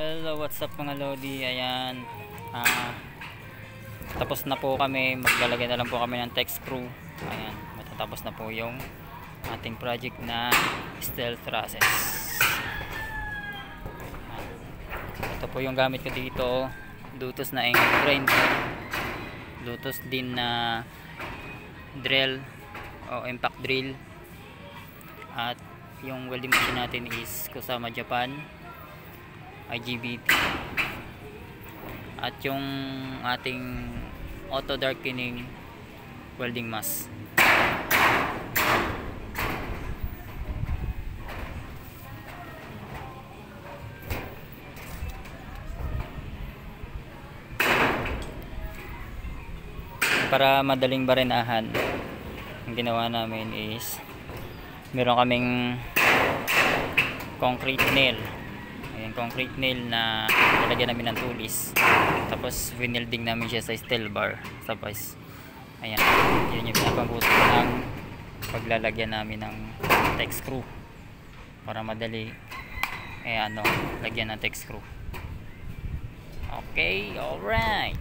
Hello, what's up mga Lodi? Ayan, tapos na po kami, maglalagay na lang po kami ng tech screw. Ayan, matatapos na po yung ating project na steel trusses. Ito po yung gamit ko dito, Dutos na grinder, Dutos din na drill o impact drill, at yung welding machine natin is Kusama Japan IGBT, at yung ating auto darkening welding mask. Para madaling barenahan, ang ginawa namin is meron kaming concrete nail. Concrete nail na nilagyan namin ng tulis, tapos winelding namin siya sa steel bar. Tapos ayan, yun yung pinapambuto ng paglalagyan namin ng tech screw para madali lagyan ng tech screw. Okay, alright.